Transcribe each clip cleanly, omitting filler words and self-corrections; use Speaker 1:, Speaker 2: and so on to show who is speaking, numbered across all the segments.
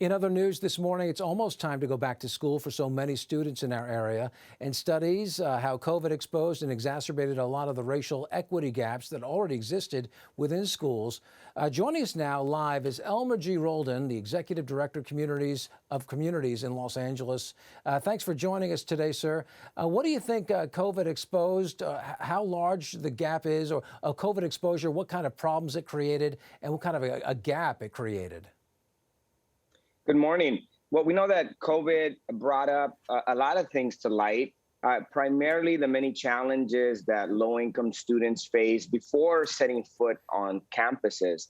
Speaker 1: In other news this morning, it's almost time to go back to school for so many students in our area. And studies how COVID exposed and exacerbated a lot of the racial equity gaps that already existed within schools. Joining us now live is Elmer G. Roldan, the Executive Director of Communities in Los Angeles. Thanks for joining us today, sir. What do you think COVID exposed, how large the gap is, or COVID exposure, what kind of problems it created, and what kind of a gap it created?
Speaker 2: Good morning. Well, we know that COVID brought up a lot of things to light, primarily the many challenges that low-income students face before setting foot on campuses.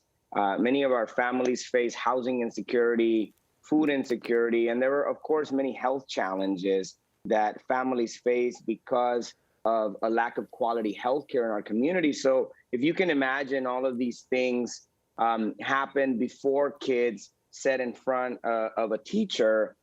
Speaker 2: Many of our families face housing insecurity, food insecurity, and there were, of course, many health challenges that families face because of a lack of quality health care in our community. So if you can imagine all of these things happen before kids set in front of a teacher.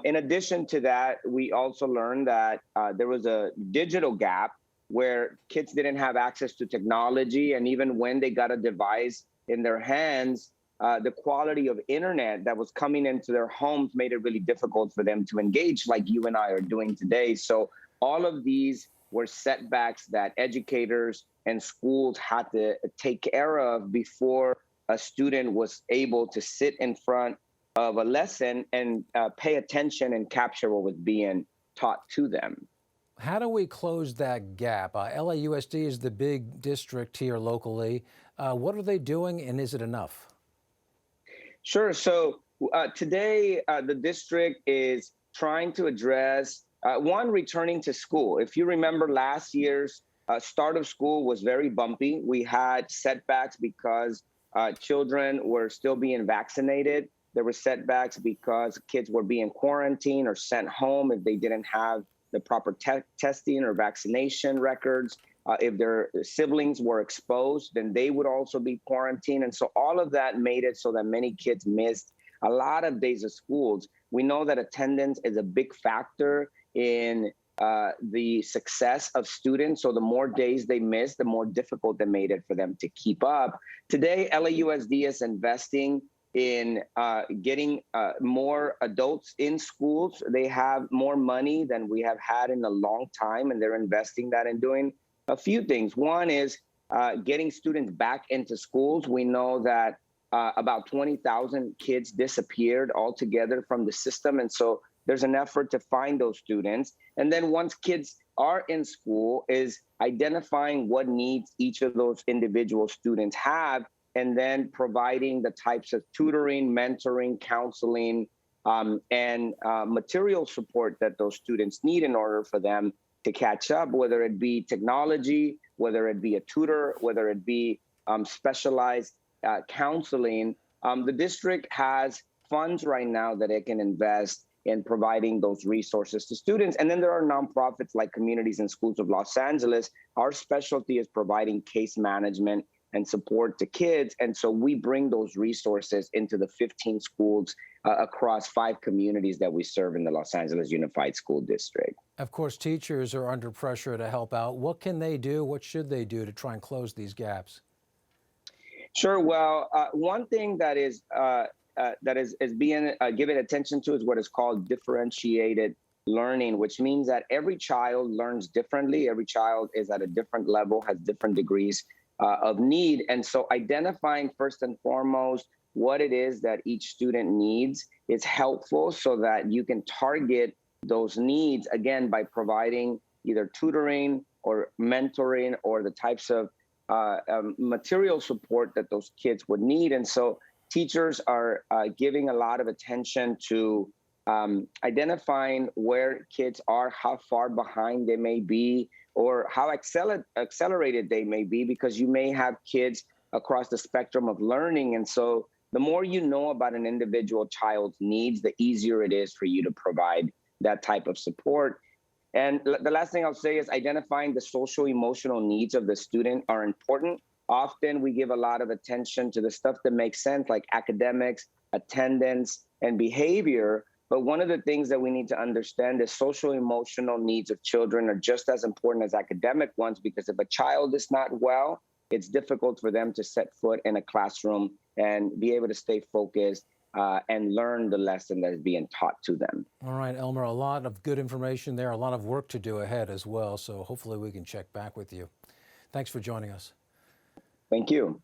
Speaker 2: In addition to that, we also learned that there was a digital gap where kids didn't have access to technology. And even when they got a device in their hands, the quality of internet that was coming into their homes made it really difficult for them to engage like you and I are doing today. So all of these were setbacks that educators and schools had to take care of before a student was able to sit in front of a lesson and pay attention and capture what was being taught to them.
Speaker 1: How do we close that gap? LAUSD is the big district here locally. What are they doing, and is it enough?
Speaker 2: Sure. So today, the district is trying to address, one, returning to school. If you remember last year's start of school was very bumpy. We had setbacks because children were still being vaccinated. There were setbacks because kids were being quarantined or sent home if they didn't have the proper testing or vaccination records. If their siblings were exposed, then they would also be quarantined. And so all of that made it so that many kids missed a lot of days of schools. We know that attendance is a big factor in the success of students. So the more days they miss, the more difficult they made it for them to keep up. Today, LAUSD is investing in getting more adults in schools. They have more money than we have had in a long time, and they're investing that in doing a few things. One is getting students back into schools. We know that about 20,000 kids disappeared altogether from the system. And so there's an effort to find those students. And then once kids are in school, is identifying what needs each of those individual students have, and then providing the types of tutoring, mentoring, counseling, and material support that those students need in order for them to catch up, whether it be technology, whether it be a tutor, whether it be specialized counseling. The district has funds right now that it can invest in providing those resources to students. And then there are nonprofits like Communities in Schools of Los Angeles. Our specialty is providing case management and support to kids. And so we bring those resources into the 15 schools across 5 communities that we serve in the Los Angeles Unified School District.
Speaker 1: Of course, teachers are under pressure to help out. What can they do? What should they do to try and close these gaps?
Speaker 2: Sure. Well, one thing that is being given attention to is what is called differentiated learning, which means that every child learns differently. Every child is at a different level, has different degrees of need. And so identifying first and foremost what it is that each student needs is helpful so that you can target those needs, again, by providing either tutoring or mentoring or the types of material support that those kids would need. And so teachers are giving a lot of attention to identifying where kids are, how far behind they may be, or how accelerated they may be, because you may have kids across the spectrum of learning. And so the more you know about an individual child's needs, the easier it is for you to provide that type of support. And the last thing I'll say is identifying the social emotional needs of the student are important. Often we give a lot of attention to the stuff that makes sense, like academics, attendance, and behavior. But one of the things that we need to understand is social emotional needs of children are just as important as academic ones, because if a child is not well, it's difficult for them to set foot in a classroom and be able to stay focused and learn the lesson that is being taught to them.
Speaker 1: All right, Elmer, a lot of good information there, a lot of work to do ahead as well. So hopefully we can check back with you. Thanks for joining us.
Speaker 2: Thank you.